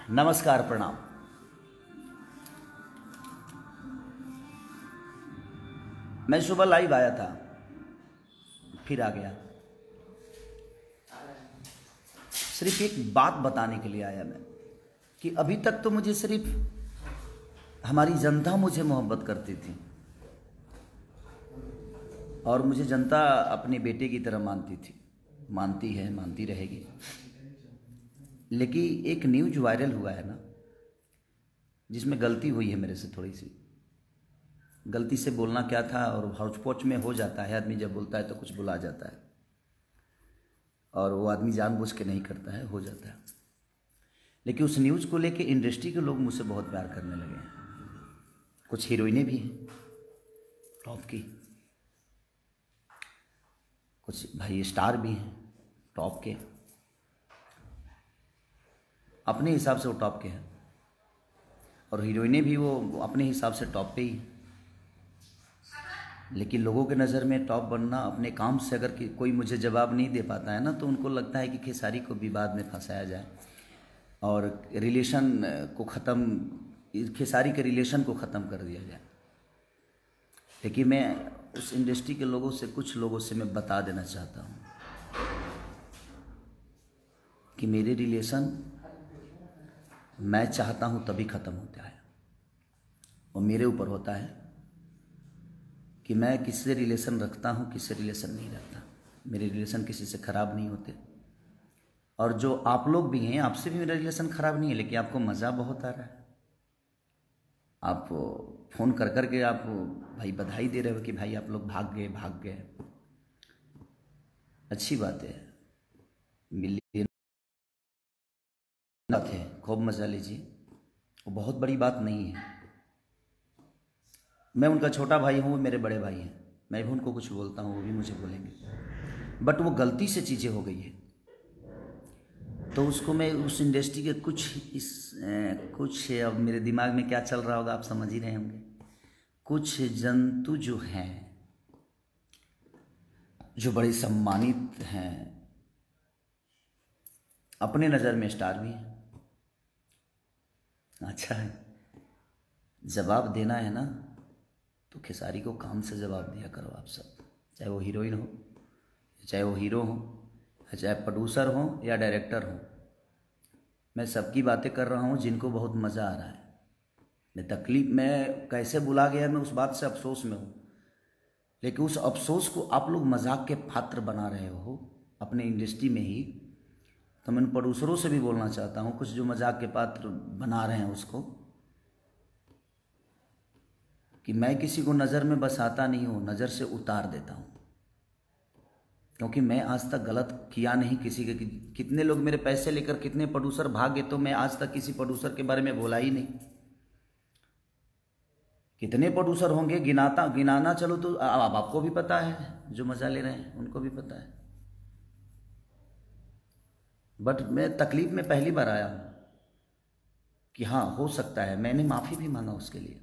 नमस्कार, प्रणाम। मैं सुबह लाइव आया था, फिर आ गया। सिर्फ एक बात बताने के लिए आया मैं कि अभी तक तो मुझे सिर्फ हमारी जनता मुझे मोहब्बत करती थी और मुझे जनता अपने बेटे की तरह मानती थी, मानती है, मानती रहेगी। लेकिन एक न्यूज वायरल हुआ है ना, जिसमें गलती हुई है मेरे से, थोड़ी सी गलती से बोलना क्या था, और हौच पौच में हो जाता है। आदमी जब बोलता है तो कुछ बुला जाता है, और वो आदमी जानबूझ के नहीं करता है, हो जाता है। लेकिन उस न्यूज़ को लेके इंडस्ट्री के लोग मुझसे बहुत प्यार करने लगे हैं। कुछ हीरोइनें भी हैं टॉप की, कुछ भाई स्टार भी हैं टॉप के, अपने हिसाब से वो टॉप के हैं, और हीरोइनें भी वो अपने हिसाब से टॉप पे ही। लेकिन लोगों के नज़र में टॉप बनना, अपने काम से अगर कोई मुझे जवाब नहीं दे पाता है ना, तो उनको लगता है कि खेसारी को विवाद में फंसाया जाए और रिलेशन को ख़त्म, खेसारी के रिलेशन को ख़त्म कर दिया जाए। लेकिन मैं उस इंडस्ट्री के लोगों से, कुछ लोगों से मैं बता देना चाहता हूँ कि मेरे रिलेशन मैं चाहता हूँ तभी ख़त्म होता है, और मेरे ऊपर होता है कि मैं किससे रिलेशन रखता हूँ, किससे रिलेशन नहीं रखता। मेरे रिलेशन किसी से ख़राब नहीं होते, और जो आप लोग भी हैं, आपसे भी मेरा रिलेशन ख़राब नहीं है, लेकिन आपको मज़ा बहुत आ रहा है। आप फ़ोन कर कर के आप भाई बधाई दे रहे हो कि भाई आप लोग भाग गए। अच्छी बात है, मिलियन बात है, खूब मज़ा लीजिए, वो बहुत बड़ी बात नहीं है। मैं उनका छोटा भाई हूँ, वो मेरे बड़े भाई हैं, मैं भी उनको कुछ बोलता हूँ, वो भी मुझे बोलेंगे। बट वो गलती से चीज़ें हो गई है, तो उसको मैं उस इंडस्ट्री के कुछ अब मेरे दिमाग में क्या चल रहा होगा आप समझ ही रहे होंगे। कुछ जंतु जो हैं, जो बड़े सम्मानित हैं, अपने नज़र में स्टार भी हैं। अच्छा है, जवाब देना है ना, तो खेसारी को काम से जवाब दिया करो आप सब, चाहे वो हीरोइन हो, चाहे वो हीरो हो, चाहे प्रोड्यूसर हो या डायरेक्टर हो। मैं सबकी बातें कर रहा हूँ जिनको बहुत मज़ा आ रहा है। मैं तकलीफ़ में कैसे बुला गया, मैं उस बात से अफसोस में हूँ, लेकिन उस अफसोस को आप लोग मजाक के पात्र बना रहे हो अपने इंडस्ट्री में ही। तो मैं प्रोड्यूसरों से भी बोलना चाहता हूँ, कुछ जो मजाक के पात्र बना रहे हैं उसको, कि मैं किसी को नज़र में बसाता नहीं हूँ, नज़र से उतार देता हूँ, क्योंकि मैं आज तक गलत किया नहीं किसी के। कितने लोग मेरे पैसे लेकर, कितने प्रोड्यूसर भागे, तो मैं आज तक किसी प्रोड्यूसर के बारे में बोला ही नहीं। कितने प्रोड्यूसर होंगे, गिनाना चलो तो अब आपको भी पता है, जो मज़ा ले रहे हैं उनको भी पता है। बट मैं तकलीफ में पहली बार आया हूँ कि हाँ हो सकता है, मैंने माफ़ी भी मांगा उसके लिए।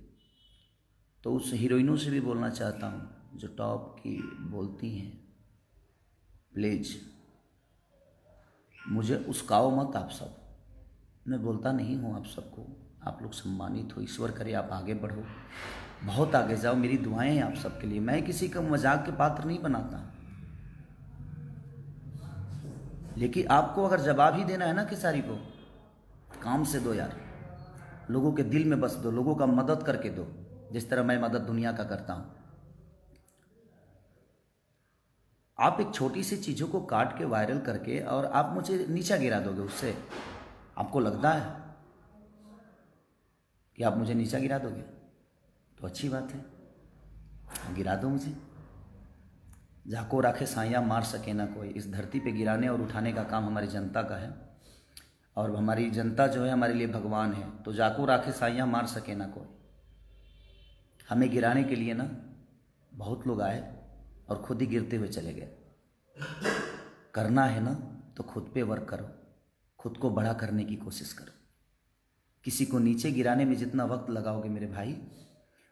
तो उस हीरोइनों से भी बोलना चाहता हूँ जो टॉप की बोलती हैं, प्लीज़ मुझे उस्काओ मत आप सब। मैं बोलता नहीं हूँ आप सबको, आप लोग सम्मानित हो, ईश्वर करे आप आगे बढ़ो, बहुत आगे जाओ, मेरी दुआएं हैं आप सबके लिए। मैं किसी का मजाक के पात्र नहीं बनाता, लेकिन आपको अगर जवाब ही देना है ना खेसारी को, काम से दो यार, लोगों के दिल में बस दो, लोगों का मदद करके दो, जिस तरह मैं मदद दुनिया का करता हूँ। आप एक छोटी सी चीज़ों को काट के वायरल करके और आप मुझे नीचा गिरा दोगे, उससे आपको लगता है कि आप मुझे नीचा गिरा दोगे, तो अच्छी बात है, गिरा दो मुझे। जाको राखे साइयाँ मार सके ना कोई। इस धरती पे गिराने और उठाने का काम हमारी जनता का है, और हमारी जनता जो है हमारे लिए भगवान है। तो जाको राखे साइयाँ मार सके ना कोई। हमें गिराने के लिए ना बहुत लोग आए और खुद ही गिरते हुए चले गए। करना है ना तो खुद पे वर्क करो, खुद को बड़ा करने की कोशिश करो। किसी को नीचे गिराने में जितना वक्त लगाओगे मेरे भाई,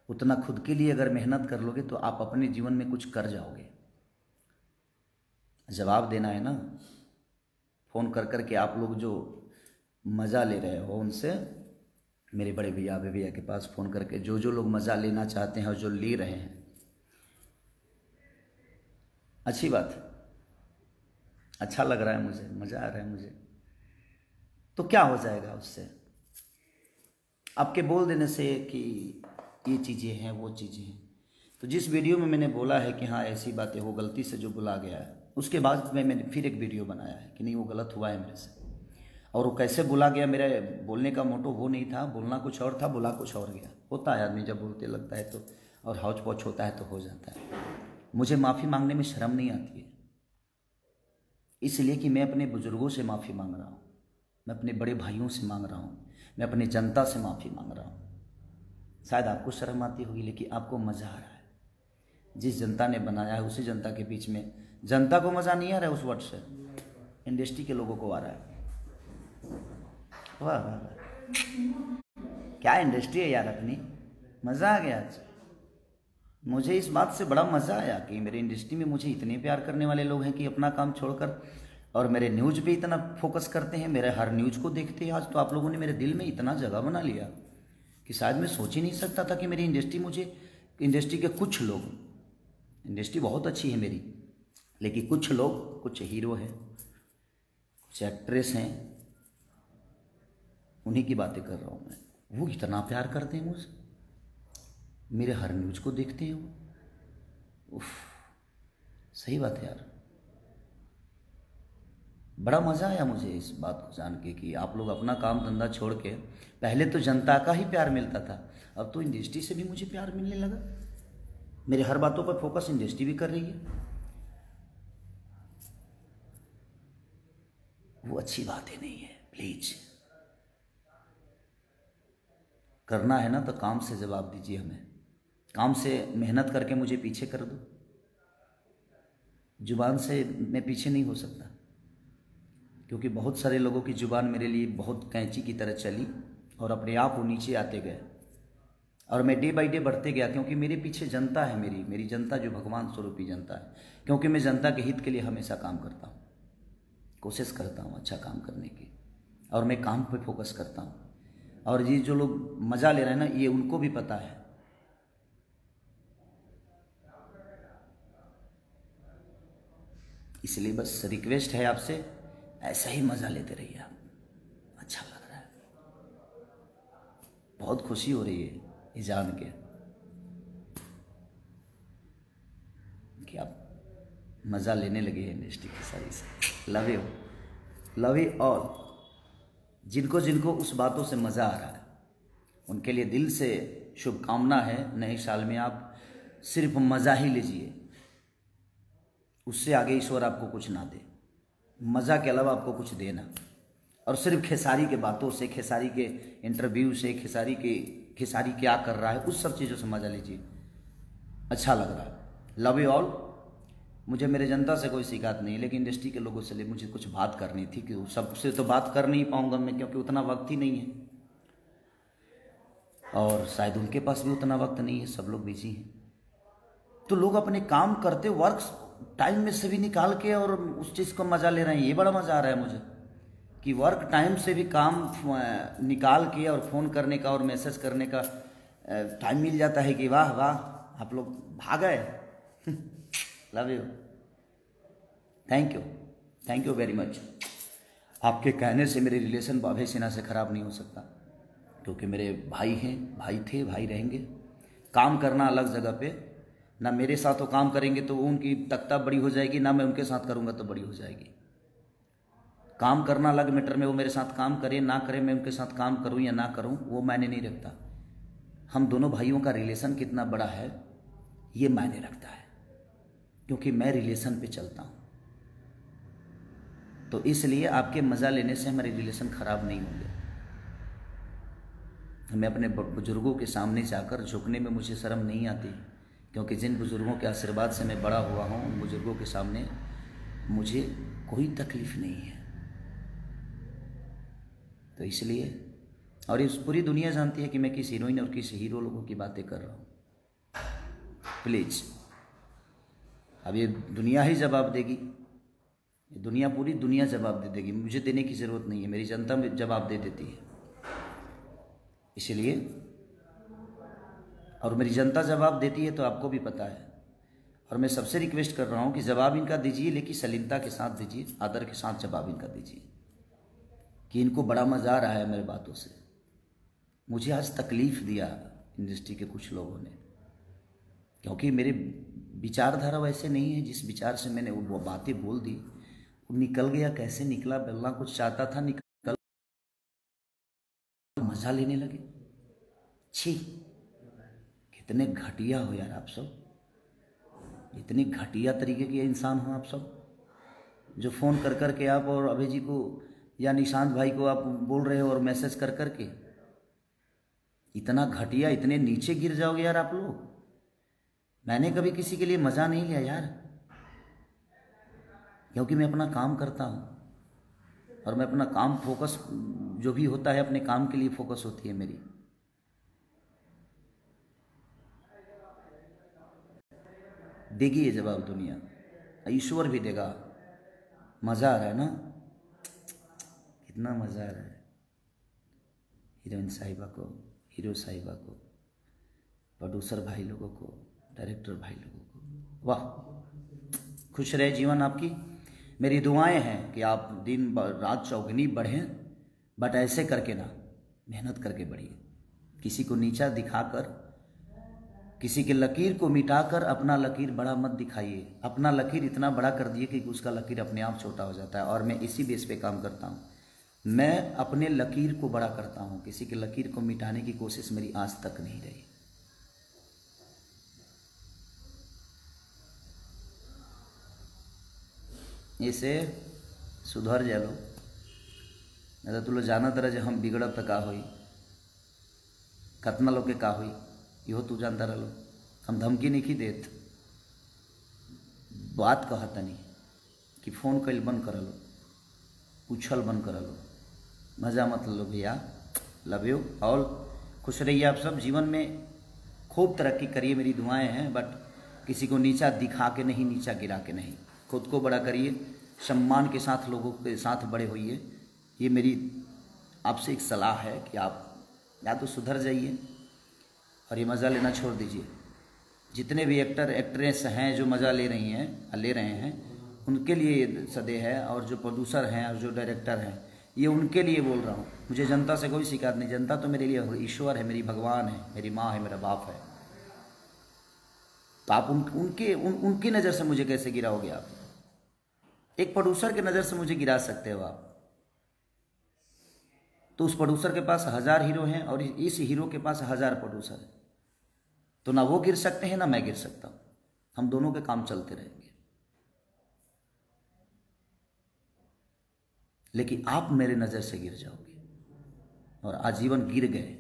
उतना खुद के लिए अगर मेहनत कर लोगे तो आप अपने जीवन में कुछ कर जाओगे। जवाब देना है ना, फ़ोन कर कर के आप लोग जो मज़ा ले रहे हो उनसे मेरे बड़े भैया अभय भैया के पास फ़ोन करके जो जो लोग मज़ा लेना चाहते हैं और जो ले रहे हैं, अच्छी बात है, अच्छा लग रहा है मुझे, मज़ा आ रहा है मुझे। तो क्या हो जाएगा उससे? आपके बोल देने से कि ये चीज़ें हैं वो चीज़ें हैं। तो जिस वीडियो में मैंने बोला है कि हाँ ऐसी बातें हो, गलती से जो बुला गया है, उसके बाद में मैंने फिर एक वीडियो बनाया है कि नहीं वो गलत हुआ है मेरे से, और वो कैसे बुला गया। मेरे बोलने का मोटो वो नहीं था, बोलना कुछ और था, बुला कुछ और गया। होता है आदमी जब बोलते लगता है तो, और हौच पौच होता है तो हो जाता है। मुझे माफ़ी मांगने में शर्म नहीं आती है, इसलिए कि मैं अपने बुज़ुर्गों से माफ़ी मांग रहा हूँ, मैं अपने बड़े भाइयों से मांग रहा हूँ, मैं अपनी जनता से माफ़ी मांग रहा हूँ। शायद आपको शर्म आती होगी, लेकिन आपको मज़ा आ रहा है। जिस जनता ने बनाया है उसी जनता के बीच में, जनता को मज़ा नहीं आ रहा है उस वर्ड से, इंडस्ट्री के लोगों को आ रहा है। वाह वाह वाह, क्या इंडस्ट्री है यार अपनी, मज़ा आ गया आज। मुझे इस बात से बड़ा मज़ा आया कि मेरे इंडस्ट्री में मुझे इतने प्यार करने वाले लोग हैं कि अपना काम छोड़कर और मेरे न्यूज़ पे इतना फोकस करते हैं, मेरे हर न्यूज़ को देखते हैं। आज तो आप लोगों ने मेरे दिल में इतना जगह बना लिया कि शायद मैं सोच ही नहीं सकता था कि मेरी इंडस्ट्री, मुझे इंडस्ट्री के कुछ लोग, इंडस्ट्री बहुत अच्छी है मेरी, लेकिन कुछ लोग, कुछ हीरो हैं, कुछ एक्ट्रेस हैं, उन्हीं की बातें कर रहा हूँ मैं। वो इतना प्यार करते हैं मुझसे, मेरे हर न्यूज़ को देखते हैं वो। उफ, सही बात है यार, बड़ा मज़ा आया मुझे इस बात को जान के कि आप लोग अपना काम धंधा छोड़ के, पहले तो जनता का ही प्यार मिलता था, अब तो इंडस्ट्री से भी मुझे प्यार मिलने लगा। मेरे हर बातों पर फोकस इंडस्ट्री भी कर रही है, वो अच्छी बात ही नहीं है। प्लीज करना है ना तो काम से जवाब दीजिए हमें, काम से मेहनत करके मुझे पीछे कर दो। जुबान से मैं पीछे नहीं हो सकता, क्योंकि बहुत सारे लोगों की जुबान मेरे लिए बहुत कैंची की तरह चली और अपने आप वो नीचे आते गए, और मैं डे बाई डे बढ़ते गया, क्योंकि मेरे पीछे जनता है, मेरी जनता जो भगवान स्वरूपी जनता है। क्योंकि मैं जनता के हित के लिए हमेशा काम करता हूँ, कोशिश करता हूँ अच्छा काम करने की, और मैं काम पे फोकस करता हूँ। और ये जो लोग मज़ा ले रहे हैं ना, ये उनको भी पता है। इसलिए बस रिक्वेस्ट है आपसे, ऐसा ही मज़ा लेते रहिए आप, अच्छा लग रहा है, बहुत खुशी हो रही है ये जान के कि आप मज़ा लेने लगे हैं इंडस्ट्री की सारी से। Love you, love you all. जिनको जिनको उस बातों से मज़ा आ रहा है उनके लिए दिल से शुभकामना है। नए साल में आप सिर्फ मज़ा ही लीजिए, उससे आगे ईश्वर आपको कुछ ना दे, मज़ा के अलावा आपको कुछ देना। और सिर्फ खेसारी के बातों से, खेसारी के इंटरव्यू से, खेसारी क्या कर रहा है, उस सब चीज़ों से मज़ा लीजिए, अच्छा लग रहा है। Love you all. मुझे मेरे जनता से कोई शिकायत नहीं, लेकिन इंडस्ट्री के लोगों से मुझे कुछ बात करनी थी कि सबसे तो बात कर नहीं पाऊंगा मैं, क्योंकि उतना वक्त ही नहीं है, और शायद उनके पास भी उतना वक्त नहीं है, सब लोग बिजी हैं। तो लोग अपने काम करते वर्क टाइम में से भी निकाल के और उस चीज़ को मज़ा ले रहे हैं। ये बड़ा मज़ा आ रहा है मुझे कि वर्क टाइम से भी काम निकाल के और फ़ोन करने का और मैसेज करने का टाइम मिल जाता है कि वाह वाह आप लोग भाग गए। Love you, thank you very much. आपके कहने से मेरे रिलेशन अभय सिन्हा से ख़राब नहीं हो सकता, क्योंकि मेरे भाई हैं, भाई थे, भाई रहेंगे। काम करना अलग जगह पे, ना मेरे साथ वो काम करेंगे तो उनकी तख्ता बड़ी हो जाएगी, ना मैं उनके साथ करूँगा तो बड़ी हो जाएगी। काम करना अलग मैटर में, वो मेरे साथ काम करे ना करे, मैं उनके साथ काम करूँ या ना करूँ वो मायने नहीं रखता। हम दोनों भाइयों का रिलेशन कितना बड़ा है ये मायने रखता है, क्योंकि मैं रिलेशन पे चलता हूँ। तो इसलिए आपके मज़ा लेने से हमारे रिलेशन ख़राब नहीं होंगे। मैं अपने बुजुर्गों के सामने जाकर झुकने में मुझे शर्म नहीं आती, क्योंकि जिन बुजुर्गों के आशीर्वाद से मैं बड़ा हुआ हूँ, उन बुजुर्गों के सामने मुझे कोई तकलीफ़ नहीं है। तो इसलिए, और इस पूरी दुनिया जानती है कि मैं किस हीरोइन और किस हीरो लोगों की बातें कर रहा हूँ। प्लीज़, अब ये दुनिया ही जवाब देगी ये दुनिया, पूरी दुनिया जवाब दे देगी, मुझे देने की ज़रूरत नहीं है, मेरी जनता में जवाब दे देती है। इसलिए, और मेरी जनता जवाब देती है तो आपको भी पता है। और मैं सबसे रिक्वेस्ट कर रहा हूँ कि जवाब इनका दीजिए, लेकिन सलीमता के साथ दीजिए, आदर के साथ जवाब इनका दीजिए, कि इनको बड़ा मज़ा आ रहा है मेरे बातों से। मुझे आज तकलीफ़ दिया इंडस्ट्री के कुछ लोगों ने, क्योंकि मेरे विचारधारा वैसे नहीं है। जिस विचार से मैंने वो बातें बोल दी, वो निकल गया, कैसे निकला, बल्ला कुछ चाहता था, निकल, मज़ा लेने लगे। छी, कितने घटिया हो यार आप सब, इतने घटिया तरीके के इंसान हो आप सब, जो फ़ोन कर कर के आप और अभय जी को या निशांत भाई को आप बोल रहे हो और मैसेज कर कर के, इतना घटिया, इतने नीचे गिर जाओगे यार आप लोग। मैंने कभी किसी के लिए मज़ा नहीं लिया यार, क्योंकि मैं अपना काम करता हूँ और मैं अपना काम फोकस, जो भी होता है अपने काम के लिए फोकस होती है मेरी। देगी ये जवाब दुनिया, ईश्वर भी देगा। मज़ा आ रहा है ना, कितना मज़ा आ रहा है। हीरोइन साहिबा को, हीरो साहिबा को, प्रोड्यूसर भाई लोगों को, डायरेक्टर भाई लोगों को, वाह, खुश रहे जीवन आपकी। मेरी दुआएं हैं कि आप दिन रात चौगुनी बढ़ें, बट ऐसे करके ना, मेहनत करके बढ़िए। किसी को नीचा दिखाकर, किसी के लकीर को मिटाकर अपना लकीर बड़ा मत दिखाइए। अपना लकीर इतना बड़ा कर दिए कि उसका लकीर अपने आप छोटा हो जाता है। और मैं इसी बेस पे काम करता हूँ, मैं अपने लकीर को बड़ा करता हूँ, किसी के लकीर को मिटाने की कोशिश मेरी आज तक नहीं रही। इसे सुधर जा लो, नहीं तो तू लोग जाना तरह जो हम बिगड़ब तो का होई, कतना लोग के का होई, इहो तू जानता रह लो। हम धमकी नहीं देत, बात कहता नहीं कि फ़ोन कल बंद कर लो, पूछल बंद कर लो, मज़ा मत लो भैया। लव यू ऑल, खुश रहिए आप सब, जीवन में खूब तरक्की करिए, मेरी दुआएं हैं। बट किसी को नीचा दिखा के नहीं, नीचा गिरा के नहीं, खुद को बड़ा करिए, सम्मान के साथ लोगों के साथ बड़े होइए। ये मेरी आपसे एक सलाह है कि आप या तो सुधर जाइए और ये मज़ा लेना छोड़ दीजिए। जितने भी एक्टर एक्ट्रेस हैं जो मज़ा ले रही हैं, ले रहे हैं, उनके लिए ये सदे है। और जो प्रोड्यूसर हैं और जो डायरेक्टर हैं, ये उनके लिए बोल रहा हूँ। मुझे जनता से कोई शिकायत नहीं, जनता तो मेरे लिए ईश्वर है, मेरी भगवान है, मेरी माँ है, मेरा बाप है। तो आप उनकी नज़र से मुझे कैसे गिराओगे आप? एक प्रोड्यूसर की नज़र से मुझे गिरा सकते हो आप, तो उस प्रोड्यूसर के पास 1000 हीरो हैं और इस हीरो के पास 1000 प्रोड्यूसर है, तो ना वो गिर सकते हैं ना मैं गिर सकता हूँ। हम दोनों के काम चलते रहेंगे। लेकिन आप मेरे नज़र से गिर जाओगे और आजीवन गिर गए,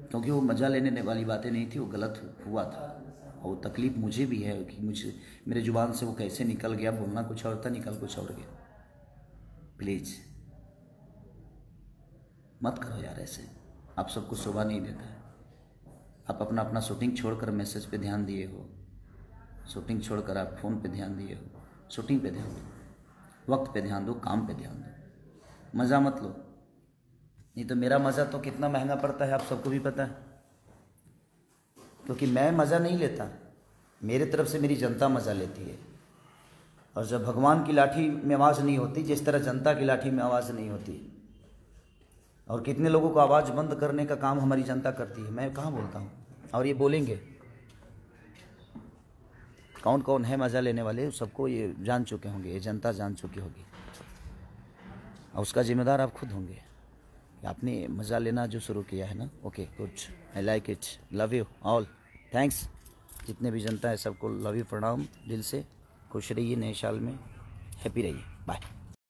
क्योंकि वो मज़ा लेने वाली बातें नहीं थी, वो गलत हुआ था। और वो तकलीफ़ मुझे भी है कि मुझे, मेरे जुबान से वो कैसे निकल गया, बोलना कुछ और था, निकल कुछ और गया। प्लीज़ मत करो यार ऐसे, आप सबको शोभा नहीं देता है। आप अपना अपना शूटिंग छोड़कर मैसेज पे ध्यान दिए हो, शूटिंग छोड़कर आप फ़ोन पे ध्यान दिए हो। शूटिंग पे ध्यान दो, वक्त पे ध्यान दो, काम पे ध्यान दो, मज़ा मत लो। नहीं तो मेरा मज़ा तो कितना महंगा पड़ता है आप सबको भी पता है, क्योंकि मैं मज़ा नहीं लेता, मेरे तरफ से मेरी जनता मज़ा लेती है। और जब भगवान की लाठी में आवाज़ नहीं होती, जिस तरह जनता की लाठी में आवाज़ नहीं होती, और कितने लोगों को आवाज़ बंद करने का काम हमारी जनता करती है, मैं कहाँ बोलता हूँ। और ये बोलेंगे कौन कौन है मज़ा लेने वाले, सबको ये जान चुके होंगे, ये जनता जान चुकी होगी, और उसका जिम्मेदार आप खुद होंगे कि आपने मज़ा लेना जो शुरू किया है ना। Okay good, I like it, love you all, thanks. जितने भी जनता है सबको लव यू, प्रणाम दिल से। खुश रहिए, नए साल में हैप्पी रहिए, बाय।